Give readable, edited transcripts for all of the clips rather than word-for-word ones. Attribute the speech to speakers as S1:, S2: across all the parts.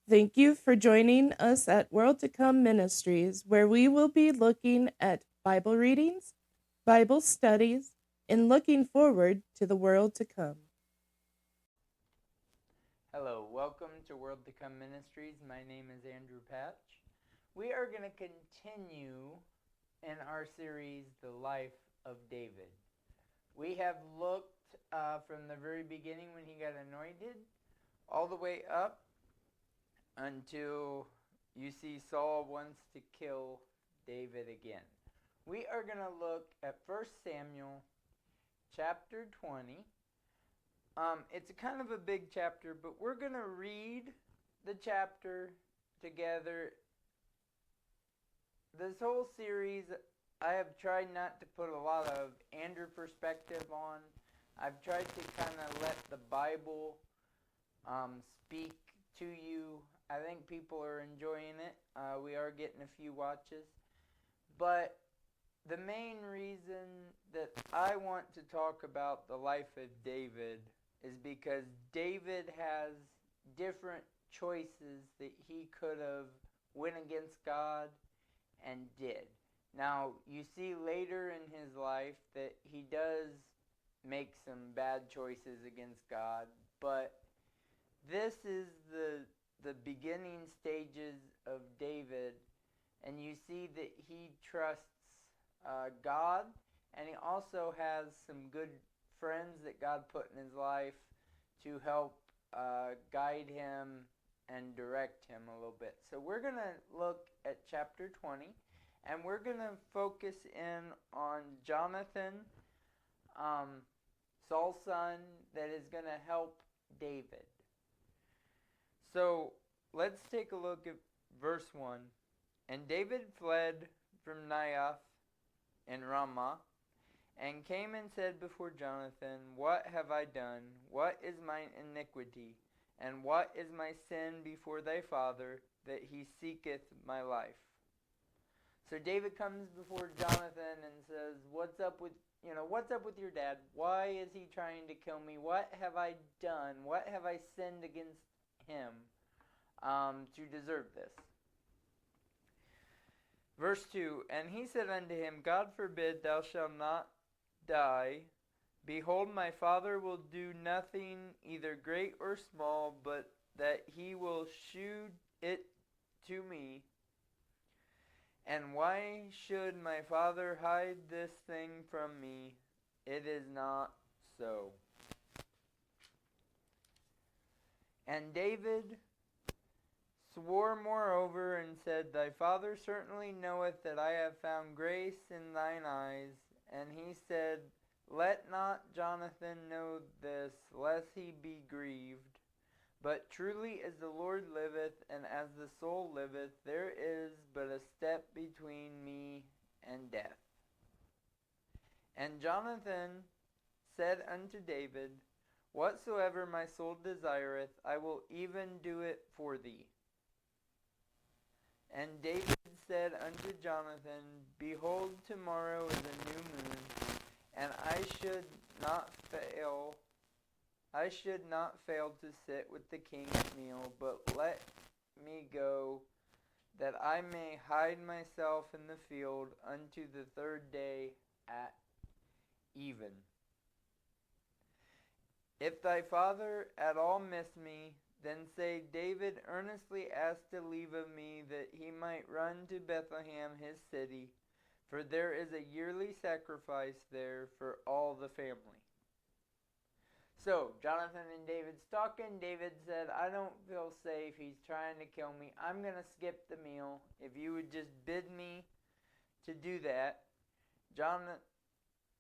S1: Thank you for joining us at World to Come Ministries, where we will be looking at Bible readings, Bible studies, and looking forward to the world to come.
S2: Hello, welcome to World to Come Ministries. My name is Andrew Patch. We are going to continue in our series, The Life of David. We have looked from the very beginning when he got anointed all the way up until you see Saul wants to kill David again. We are going to look at 1 Samuel chapter 20. It's kind of a big chapter, but we're going to read the chapter together. This whole series, I have tried not to put a lot of Andrew perspective on. I've tried to kind of let the Bible speak to you. I think people are enjoying it. We are getting a few watches. But the main reason that I want to talk about the life of David is because David has different choices that he could have went against God and did. Now, you see later in his life that he does make some bad choices against God, but this is the beginning stages of David, and you see that he trusts God, and he also has some good friends that God put in his life to help guide him and direct him a little bit. So we're going to look at chapter 20, and we're going to focus in on Jonathan, Saul's son, that is going to help David. So let's take a look at verse 1. And David fled from Naioth in Ramah, and came and said before Jonathan, What have I done? What is mine iniquity? And what is my sin before thy father, that he seeketh my life? So David comes before Jonathan and says, What's up with your dad? Why is he trying to kill me? What have I done? What have I sinned against him to deserve this? Verse 2, And he said unto him, God forbid thou shalt not die. Behold, my father will do nothing, either great or small, but that he will shew it to me. And why should my father hide this thing from me? It is not so. And David swore moreover and said, Thy father certainly knoweth that I have found grace in thine eyes. And he said, Let not Jonathan know this, lest he be grieved. But truly as the Lord liveth, and as the soul liveth, there is but a step between me and death. And Jonathan said unto David, Whatsoever my soul desireth, I will even do it for thee. And David said unto Jonathan, Behold, tomorrow is a new moon, and I should not fail to sit with the king at meal, but let me go, that I may hide myself in the field unto the third day at even. If thy father at all miss me, then say, David earnestly asked a leave of me, that he might run to Bethlehem his city, for there is a yearly sacrifice there for all the family. So, Jonathan and David's talking. David said, I don't feel safe. He's trying to kill me. I'm going to skip the meal. If you would just bid me to do that.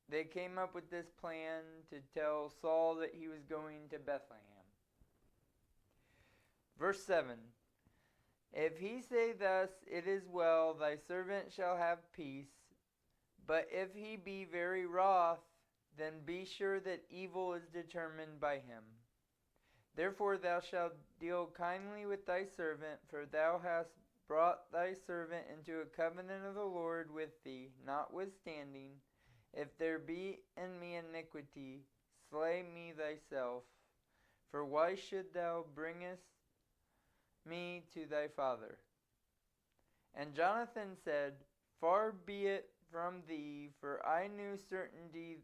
S2: They came up with this plan to tell Saul that he was going to Bethlehem. Verse 7. If he say thus, It is well, thy servant shall have peace. But if he be very wroth, then be sure that evil is determined by him. Therefore thou shalt deal kindly with thy servant, for thou hast brought thy servant into a covenant of the Lord with thee. Notwithstanding, if there be in me iniquity, slay me thyself. For why should thou me to thy father. And Jonathan said, Far be it from thee, for I knew certainty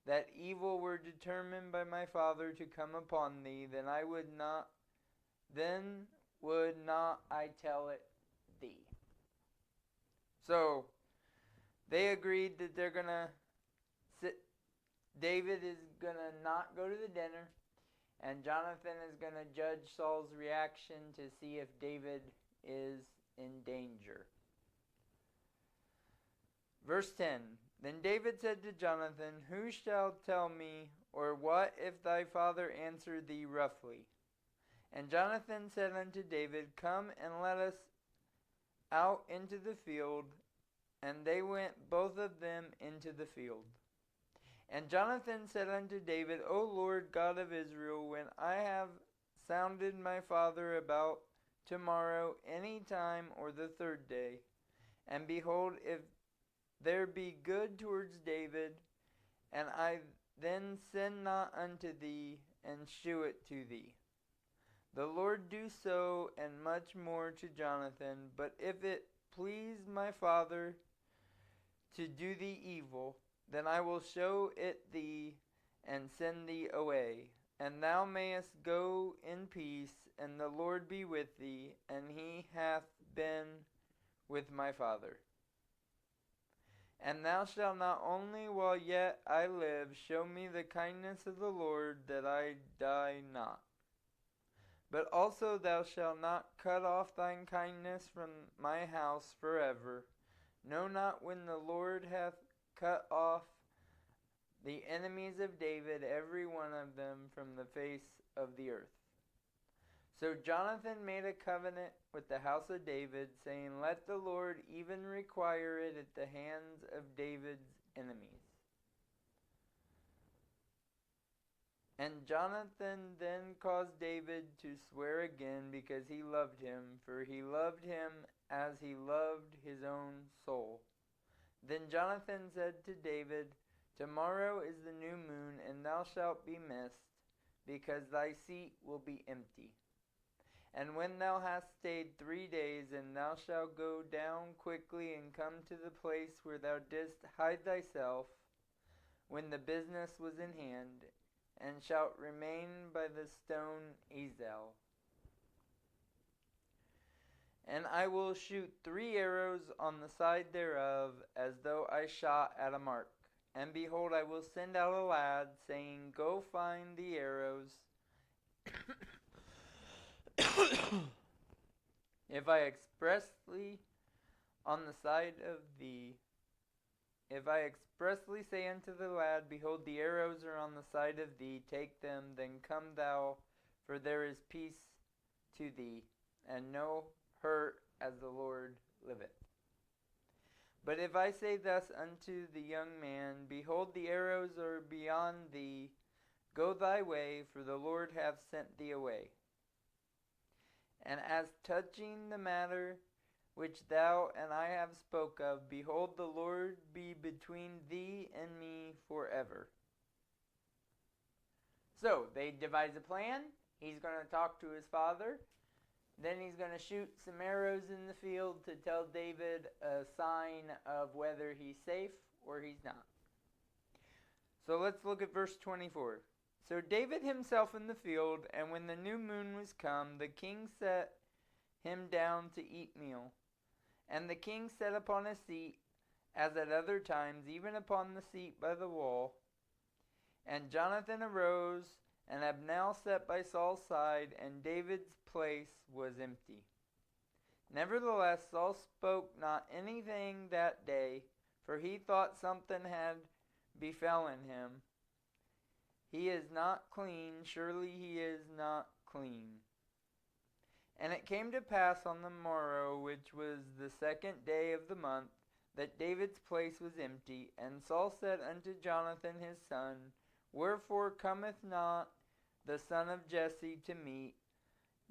S2: that evil were determined by my father to come upon thee, then would not I tell it thee. So they agreed that they're gonna sit. David is gonna not go to the dinner, and Jonathan is gonna judge Saul's reaction to see if David is in danger. Verse 10, Then David said to Jonathan, Who shall tell me, or what if thy father answer thee roughly? And Jonathan said unto David, Come and let us out into the field. And they went both of them into the field. And Jonathan said unto David, O Lord God of Israel, when I have sounded my father about tomorrow any time or the third day, and behold, if there be good towards David, and I then send not unto thee, and shew it to thee. The Lord do so, and much more to Jonathan. But if it please my father to do thee evil, then I will show it thee, and send thee away. And thou mayest go in peace, and the Lord be with thee, and he hath been with my father. And thou shalt not only while yet I live show me the kindness of the Lord, that I die not. But also thou shalt not cut off thine kindness from my house forever. Know not when the Lord hath cut off the enemies of David, every one of them, from the face of the earth. So Jonathan made a covenant with the house of David, saying, Let the Lord even require it at the hands of David's enemies. And Jonathan then caused David to swear again, because he loved him, for he loved him as he loved his own soul. Then Jonathan said to David, Tomorrow is the new moon, and thou shalt be missed, because thy seat will be empty. And when thou hast stayed 3 days, and thou shalt go down quickly and come to the place where thou didst hide thyself, when the business was in hand, and shalt remain by the stone Ezel. And I will shoot 3 arrows on the side thereof, as though I shot at a mark. And behold, I will send out a lad, saying, Go find the arrows. If I expressly say unto the lad, Behold, the arrows are on the side of thee, take them, then come thou, for there is peace to thee, and no hurt, as the Lord liveth. But if I say thus unto the young man, Behold, the arrows are beyond thee, go thy way, for the Lord hath sent thee away. And as touching the matter which thou and I have spoke of, behold, the Lord be between thee and me forever. So, they devise a plan. He's going to talk to his father. Then he's going to shoot some arrows in the field to tell David a sign of whether he's safe or he's not. So let's look at verse 24. So David himself in the field, and when the new moon was come, the king set him down to eat meal. And the king sat upon a seat, as at other times, even upon the seat by the wall. And Jonathan arose, and Abner sat by Saul's side, and David's place was empty. Nevertheless, Saul spoke not anything that day, for he thought something had befallen him. He is not clean, surely he is not clean. And it came to pass on the morrow, which was the 2nd day of the month, that David's place was empty. And Saul said unto Jonathan his son, Wherefore cometh not the son of Jesse to meat,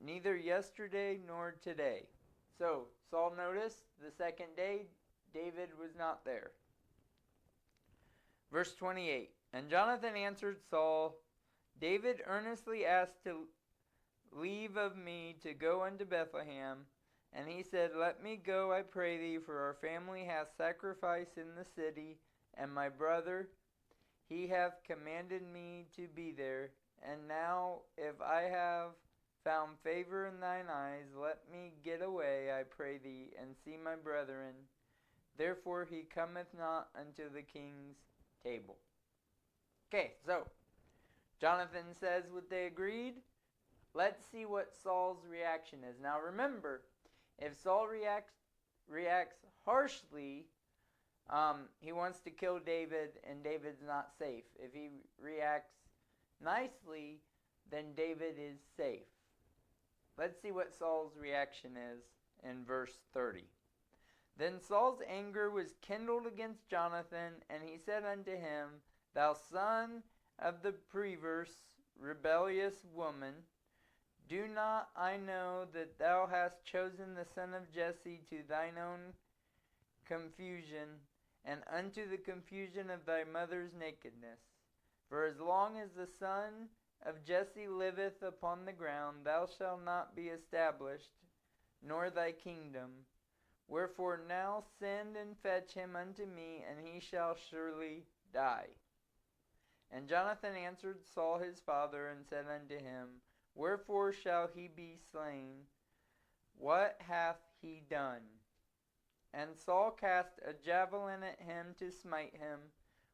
S2: neither yesterday nor today? So Saul noticed the 2nd day David was not there. Verse 28. And Jonathan answered Saul, David earnestly asked to leave of me to go unto Bethlehem. And he said, Let me go, I pray thee, for our family hath sacrifice in the city, and my brother, he hath commanded me to be there. And now, if I have found favor in thine eyes, let me get away, I pray thee, and see my brethren. Therefore he cometh not unto the king's table. Okay, so Jonathan says what they agreed. Let's see what Saul's reaction is. Now remember, if Saul reacts harshly, he wants to kill David, and David's not safe. If he reacts nicely, then David is safe. Let's see what Saul's reaction is in verse 30. Then Saul's anger was kindled against Jonathan, and he said unto him, Thou son of the perverse, rebellious woman, do not I know that thou hast chosen the son of Jesse to thine own confusion, and unto the confusion of thy mother's nakedness? For as long as the son of Jesse liveth upon the ground, thou shalt not be established, nor thy kingdom. Wherefore now send and fetch him unto me, and he shall surely die. And Jonathan answered Saul his father, and said unto him, Wherefore shall he be slain? What hath he done? And Saul cast a javelin at him to smite him,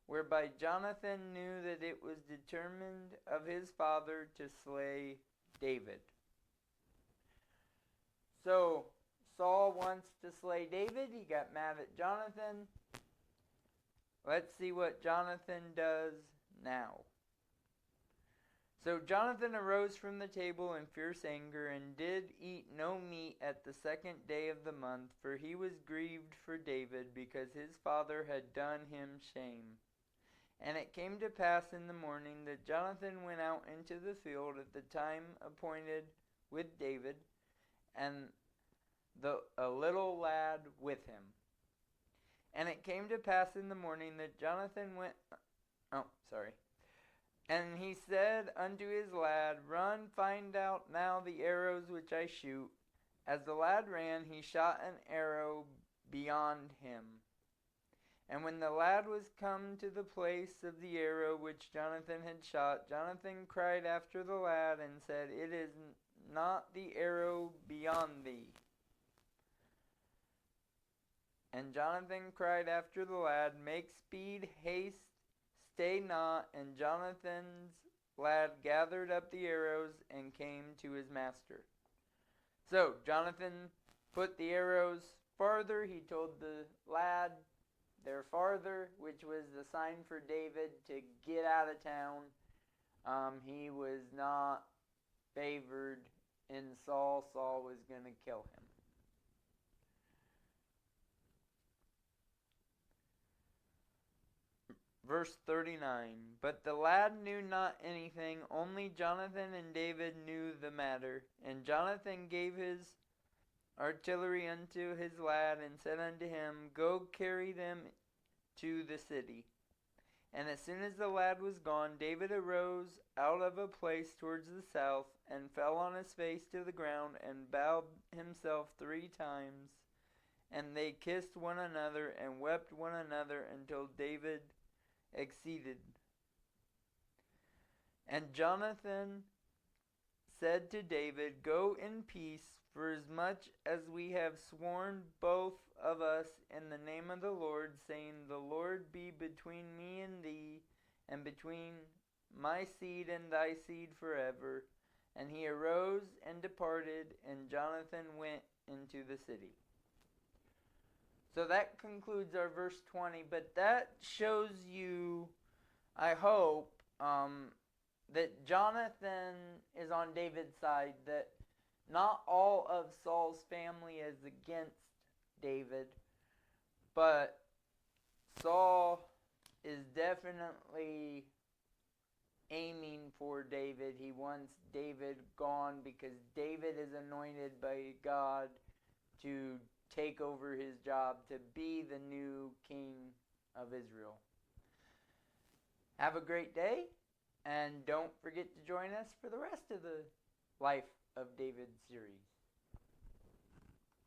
S2: whereby Jonathan knew that it was determined of his father to slay David. So Saul wants to slay David. He got mad at Jonathan. Let's see what Jonathan does now. So Jonathan arose from the table in fierce anger, and did eat no meat at the 2nd day of the month, for he was grieved for David, because his father had done him shame. And it came to pass in the morning that Jonathan went out into the field at the time appointed with David, and a little lad with him. And it came to pass in the morning that Jonathan went... And he said unto his lad, Run, find out now the arrows which I shoot. As the lad ran, he shot an arrow beyond him. And when the lad was come to the place of the arrow which Jonathan had shot, Jonathan cried after the lad, and said, It is not the arrow beyond thee. And Jonathan cried after the lad, Make speed, haste, stay not. And Jonathan's lad gathered up the arrows and came to his master. So Jonathan put the arrows farther. He told the lad they're farther, which was the sign for David to get out of town. He was not favored in Saul. Saul was going to kill him. Verse 39, But the lad knew not anything, only Jonathan and David knew the matter. And Jonathan gave his artillery unto his lad, and said unto him, Go carry them to the city. And as soon as the lad was gone, David arose out of a place towards the south, and fell on his face to the ground, and bowed himself 3 times. And they kissed one another, and wept one another, until David exceeded. And Jonathan said to David, Go in peace, for as much as we have sworn both of us in the name of the Lord, saying, The Lord be between me and thee, and between my seed and thy seed forever. And he arose and departed, and Jonathan went into the city. So that concludes our verse 20, but that shows you, I hope, that Jonathan is on David's side, that not all of Saul's family is against David, but Saul is definitely aiming for David. He wants David gone because David is anointed by God to take over his job, to be the new king of Israel. Have a great day, and don't forget to join us for the rest of the Life of David series.